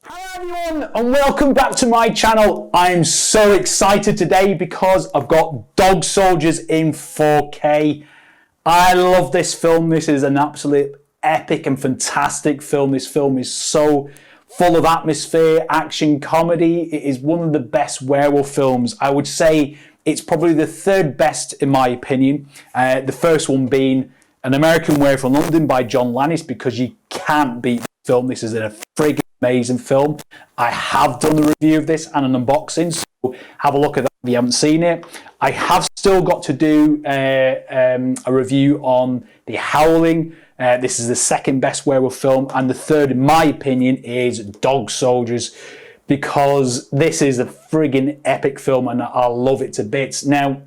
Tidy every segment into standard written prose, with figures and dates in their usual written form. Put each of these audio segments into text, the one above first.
Hello everyone and welcome back to my channel. I'm so excited today because I've got Dog Soldiers in 4K. I love this film. This is an absolute epic and fantastic film. This film is so full of atmosphere, action, comedy. It is one of the best werewolf films. I would say it's probably the third best in my opinion. The first one being An American Werewolf in London by John Lannis, because you can't beat this film. This is a friggin' amazing film. I have done the review of this and an unboxing, so have a look at that if you haven't seen it. I have still got to do a review on The Howling. This is the second best werewolf film, and the third, in my opinion, is Dog Soldiers, because this is a friggin' epic film and I love it to bits. Now,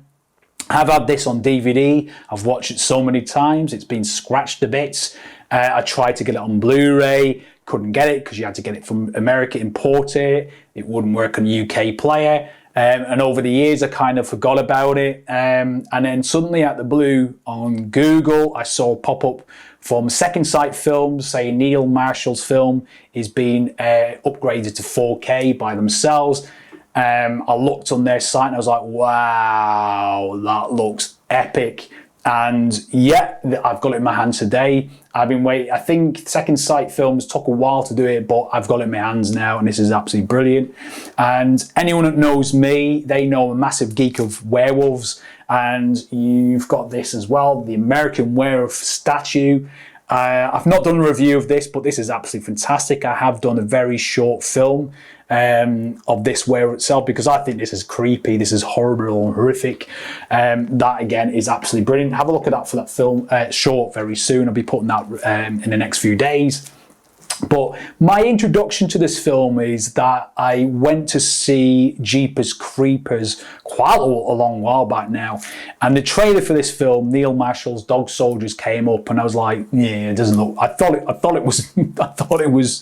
I've had this on DVD. I've watched it so many times. It's been scratched to bits. I tried to get it on Blu-ray. Couldn't get it because you had to get it from America, import it. It wouldn't work on UK player. And over the years, I kind of forgot about it. And then suddenly out the blue on Google, I saw a pop-up from Second Sight Films saying Neil Marshall's film is being upgraded to 4K by themselves. I looked on their site and I was like, wow, that looks epic. And yeah, I've got it in my hands today. I've been waiting. I think Second Sight Films took a while to do it, but I've got it in my hands now, and this is absolutely brilliant. And anyone that knows me, they know I'm a massive geek of werewolves. And you've got this as well, the American Werewolf statue. I've not done a review of this, but this is absolutely fantastic. I have done a very short film of this werewolf itself, because I think this is creepy, this is horrible and horrific. That again is absolutely brilliant. Have a look at that for that film short very soon. I'll be putting that in the next few days. But my introduction to this film is that I went to see Jeepers Creepers quite a long while back now, and the trailer for this film, Neil Marshall's Dog Soldiers, came up, and I was like, yeah, it doesn't look. I thought it was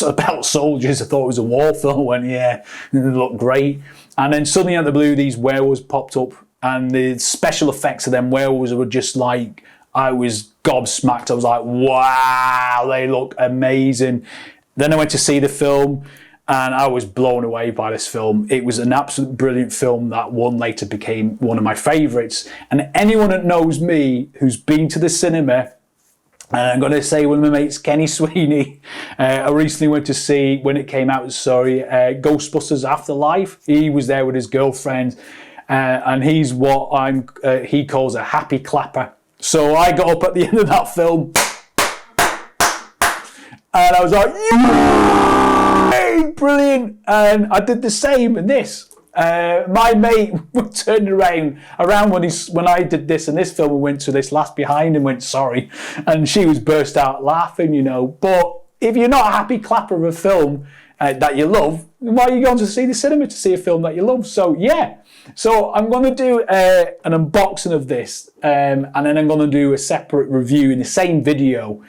about soldiers. I thought it was a war film. I went, yeah, it looked great. And then suddenly out of the blue, these werewolves popped up, and the special effects of them werewolves were just like, I was gobsmacked. I was like, wow, they look amazing. Then I went to see the film and I was blown away by this film. It was an absolute brilliant film that one later became one of my favourites. And anyone that knows me who's been to the cinema, and I'm going to say one of my mates, Kenny Sweeney, I recently went to see, when it came out, Ghostbusters Afterlife. He was there with his girlfriend, and he's what he calls a happy clapper. So I got up at the end of that film and I was like, yay, brilliant. And I did the same in this. My mate turned around when I did this in this film and went to this Last Behind and went, sorry. And she was burst out laughing, you know. But if you're not a happy clapper of a film that you love, why are you going to see the cinema to see a film that you love? So yeah. So I'm going to do an unboxing of this, and then I'm going to do a separate review in the same video,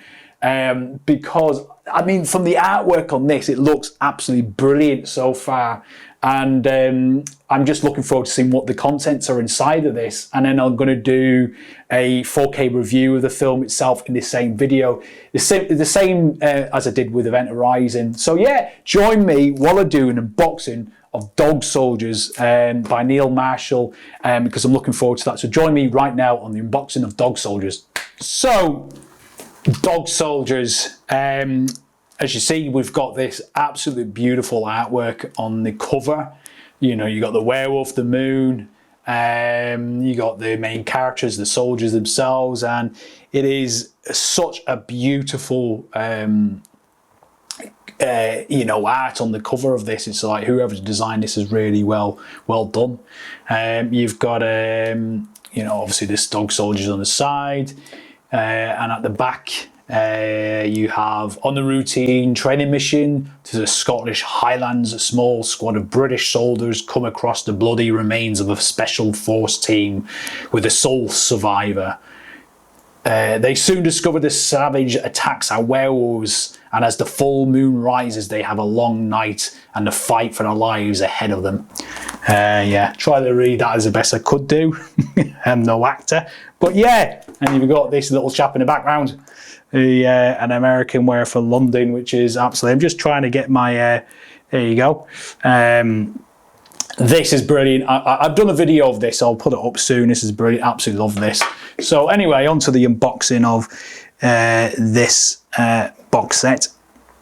because, I mean, from the artwork on this, it looks absolutely brilliant so far. And I'm just looking forward to seeing what the contents are inside of this. And then I'm going to do a 4K review of the film itself in the same video, the same as I did with Event Horizon. So yeah, join me while I do an unboxing of Dog Soldiers by Neil Marshall, because I'm looking forward to that. So join me right now on the unboxing of Dog Soldiers. So, Dog Soldiers, as you see, we've got this absolutely beautiful artwork on the cover. You know, you got the werewolf, the moon, you got the main characters, the soldiers themselves, and it is such a beautiful you know, art on the cover of this. It's like whoever's designed this is really well done. You've got you know, obviously this Dog Soldiers on the side, and at the back you have on the routine training mission to the Scottish Highlands. A small squad of British soldiers come across the bloody remains of a special force team with a sole survivor. They soon discover the savage attacks are werewolves, and as the full moon rises, they have a long night and the fight for their lives ahead of them. Yeah, try to read that as the best I could do. I'm no actor, but yeah. And you've got this little chap in the background, an American wearer for London, which is absolutely. I'm just trying to get my. There you go. This is brilliant. I've done a video of this. I'll put it up soon. This is brilliant. Absolutely love this. So anyway, on to the unboxing of this box set.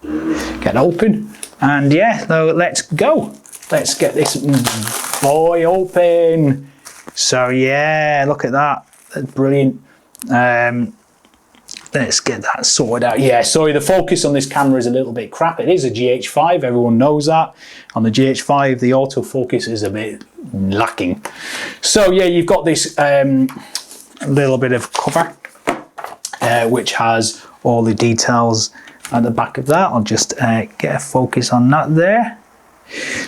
Get open, and yeah, so let's go. Let's get this boy open. So yeah, look at that. That's brilliant. Let's get that sorted out. Yeah, sorry, the focus on this camera is a little bit crap. It is a GH5, everyone knows that. On the GH5, the autofocus is a bit lacking. So yeah, you've got this little bit of cover, which has all the details at the back of that. I'll just get a focus on that there.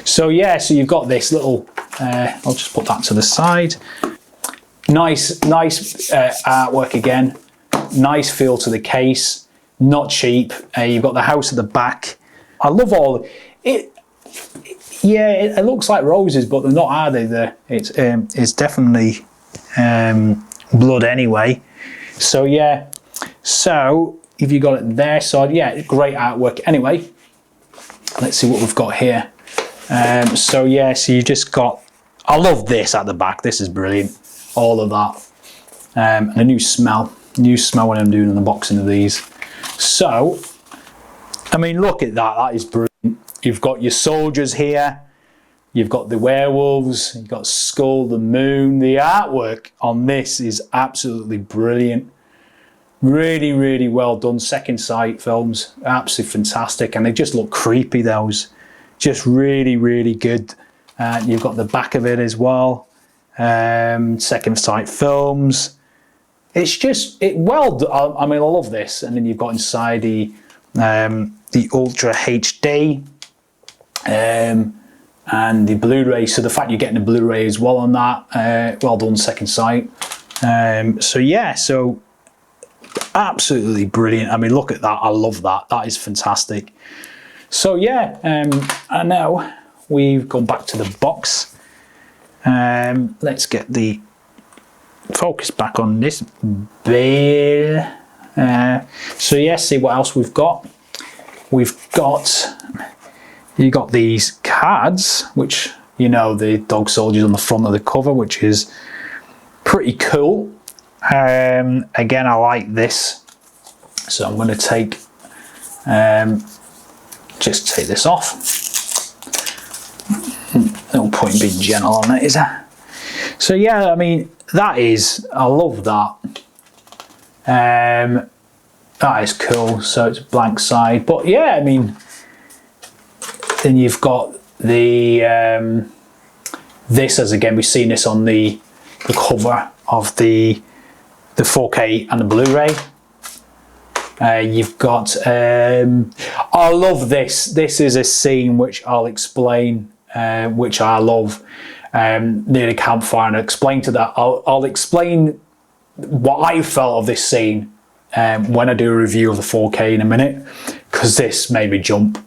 So yeah, so you've got this little, I'll just put that to the side. Nice artwork again. Nice feel to the case, not cheap. You've got the house at the back. I love all it. Yeah, it looks like roses, but they're not, are they? It's definitely blood anyway. So yeah, so if you got it there, so yeah, great artwork. Anyway, let's see what we've got here. So yeah, so you just got. I love this at the back. This is brilliant. All of that, and a new smell. New smell when I'm doing an unboxing of these. So, I mean, look at that. That is brilliant. You've got your soldiers here. You've got the werewolves. You've got Skull, the moon. The artwork on this is absolutely brilliant. Really, really well done. Second Sight films. Absolutely fantastic. And they just look creepy, those. Just really, really good. You've got the back of it as well. Second Sight films. It's just well done. I mean, I love this. And then you've got inside the Ultra HD and the Blu-ray. So the fact you're getting a Blu-ray as well on that, well done, Second Sight. So yeah, so absolutely brilliant. I mean, look at that. I love that. That is fantastic. So yeah, and now we've gone back to the box. Let's get the focus back on this bit. So yeah, see what else we've got. You got these cards, which, you know, the dog soldiers on the front of the cover, which is pretty cool. Again, I like this, so I'm going to take just take this off. No point being gentle on it, is there? So yeah, I mean, that is, I love that. That is cool. So it's a blank side, but yeah, I mean, then you've got the this, as again, we've seen this on the cover of the 4K and the Blu-ray. You've got I love this. This is a scene which I'll explain, which I love. Near the campfire, and I'll explain to that. I'll explain what I felt of this scene when I do a review of the 4K in a minute, because this made me jump.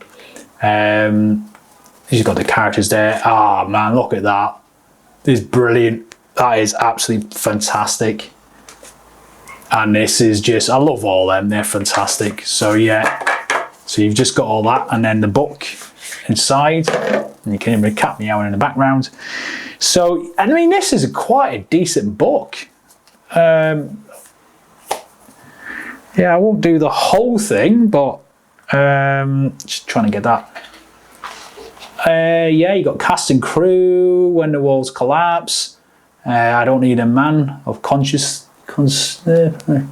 You've got the characters there. Ah, man, look at that. This is brilliant. That is absolutely fantastic. And this is just, I love all them. They're fantastic. So yeah, so you've just got all that, and then the book inside. And you can hear the cat meowing in the background. So, I mean, this is quite a decent book. Yeah, I won't do the whole thing, but just trying to get that. Yeah, you got cast and crew, when the walls collapse. I don't need a man of conscious. I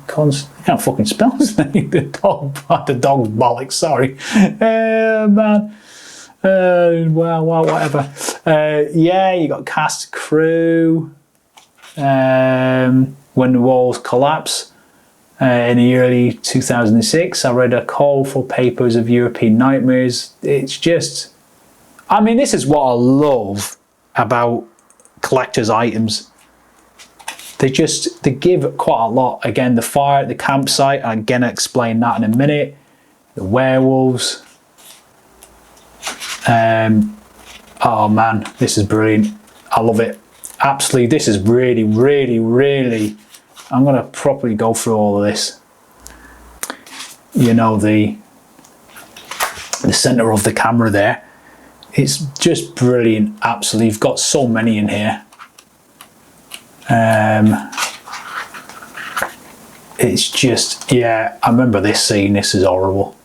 can't fucking spell his name. The dog's bollocks. Sorry, man. Well, whatever. Yeah, you got cast crew. When the walls collapse. In the early 2006, I read a call for papers of European nightmares. It's just, I mean, this is what I love about collector's items. They give quite a lot. Again, the fire at the campsite, I'm gonna explain that in a minute. The werewolves. Oh man, this is brilliant. I love it. Absolutely, this is really, really, really, I'm going to properly go through all of this. You know, the center of the camera there. It's just brilliant, absolutely. You've got so many in here. It's just, yeah, I remember this scene. This is horrible.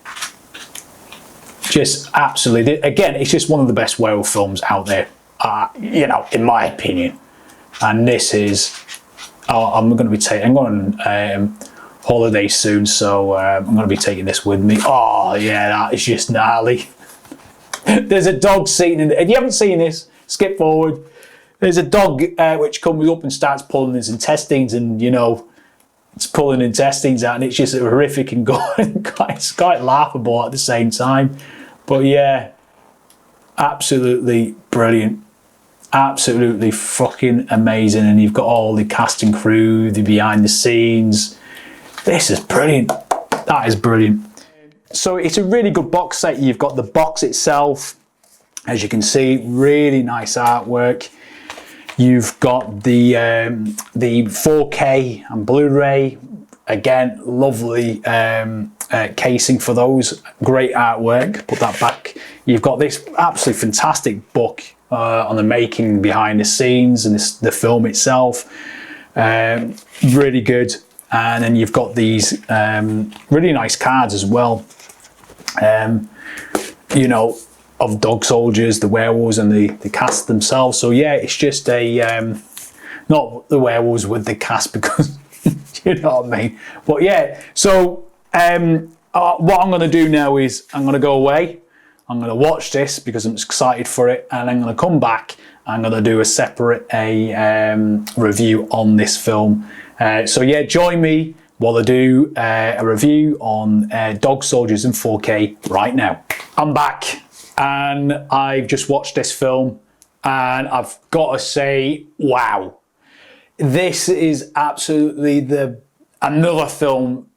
Just absolutely, again, it's just one of the best werewolf films out there, you know, in my opinion. And this is, I'm going to be taking, I'm going on holiday soon, so I'm going to be taking this with me. Oh, yeah, that is just gnarly. There's a dog sitting in, if you haven't seen this, skip forward. There's a dog which comes up and starts pulling his intestines, and, you know, it's pulling intestines out, and it's just horrific and it's quite laughable at the same time. But yeah, absolutely brilliant. Absolutely fucking amazing. And you've got all the cast and crew, the behind the scenes. This is brilliant. That is brilliant. So it's a really good box set. You've got the box itself, as you can see, really nice artwork. You've got the 4K and Blu-ray. Again, lovely casing for those. Great artwork. Put that back. You've got this absolutely fantastic book on the making, behind the scenes, and the film itself. Really good. And then you've got these really nice cards as well. You know, of dog soldiers, the werewolves, and the cast themselves. So yeah, it's just a not the werewolves with the cast, because you know what I mean. But yeah, so what I'm going to do now is I'm going to go away. I'm going to watch this because I'm excited for it, and I'm going to come back. I'm going to do a separate review on this film. So yeah, join me while I do a review on Dog Soldiers in 4K right now. I'm back. And I've just watched this film, and I've got to say, wow. This is absolutely another film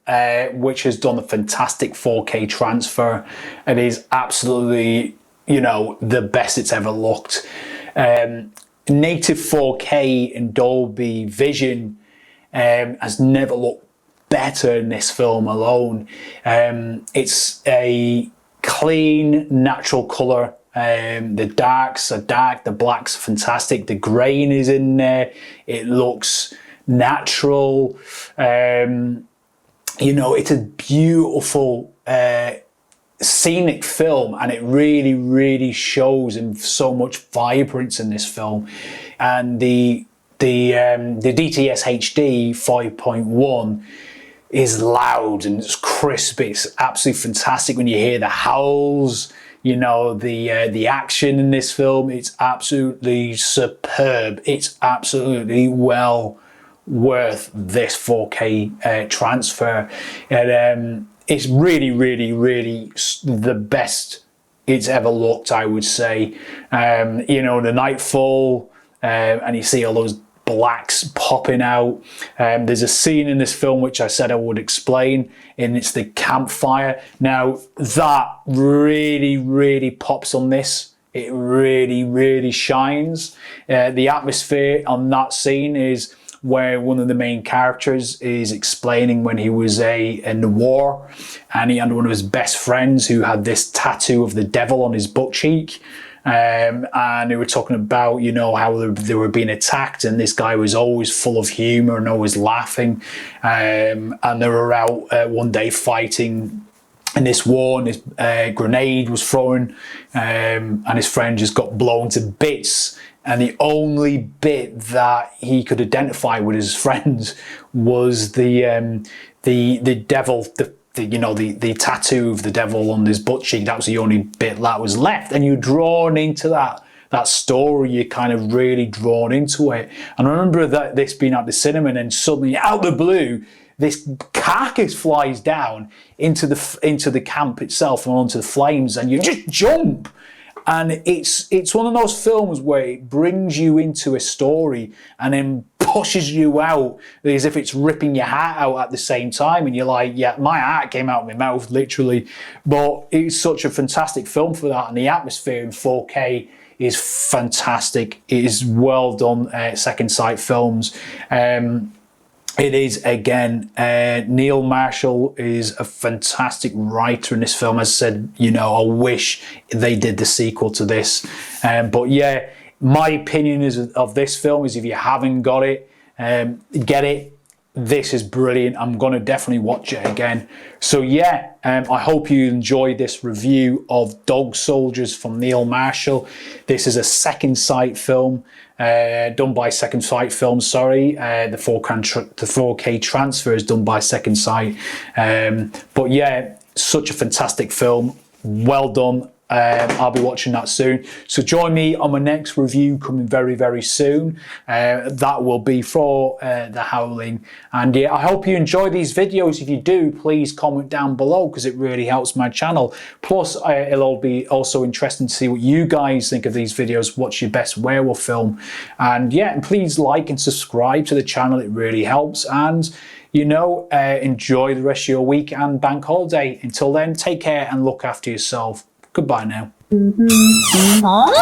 which has done a fantastic 4K transfer. It is absolutely, you know, the best it's ever looked. Native 4K and Dolby Vision has never looked better in this film alone. It's a clean, natural colour. The darks are dark, the blacks are fantastic, the grain is in there, it looks natural. You know, it's a beautiful scenic film, and it really, really shows in so much vibrance in this film. And the DTS HD 5.1 is loud and it's crisp. It's absolutely fantastic when you hear the howls, you know, the action in this film. It's absolutely superb. It's absolutely well worth this 4K transfer. And it's really, really, really the best it's ever looked, I would say. You know, the nightfall, and you see all those blacks popping out. There's a scene in this film which I said I would explain, and it's the campfire. Now that really, really pops on this. It really, really shines. The atmosphere on that scene is where one of the main characters is explaining when he was in the war, and he had one of his best friends who had this tattoo of the devil on his butt cheek. And they were talking about, you know, how they were being attacked, and this guy was always full of humor and always laughing. And they were out one day fighting in this war, and this grenade was thrown, and his friend just got blown to bits. And the only bit that he could identify with his friends was the devil, the tattoo of the devil on his butt cheek. That was the only bit that was left. And you're drawn into that story. You're kind of really drawn into it. And I remember this being at the cinema, and then suddenly out the blue, this carcass flies down into the camp itself and onto the flames, and you just jump. And it's one of those films where it brings you into a story, and then pushes you out as if it's ripping your heart out at the same time, and you're like, yeah, my heart came out of my mouth, literally. But it's such a fantastic film for that, and the atmosphere in 4K is fantastic. It is well done, Second Sight Films. It is, again, Neil Marshall is a fantastic writer in this film. As I said, you know, I wish they did the sequel to this. But yeah, my opinion of this film is, if you haven't got it, get it. This is brilliant. I'm going to definitely watch it again. So yeah, I hope you enjoyed this review of Dog Soldiers from Neil Marshall. This is a Second Sight film, done by Second Sight Films, sorry. The 4K transfer is done by Second Sight. But yeah, such a fantastic film. Well done. I'll be watching that soon. So join me on my next review coming very, very soon. That will be for The Howling. And yeah, I hope you enjoy these videos. If you do, please comment down below, because it really helps my channel. Plus, it'll be also interesting to see what you guys think of these videos. What's your best werewolf film? And yeah, and please like and subscribe to the channel. It really helps. And you know, enjoy the rest of your week and bank holiday. Until then, take care and look after yourself. Goodbye now. Huh?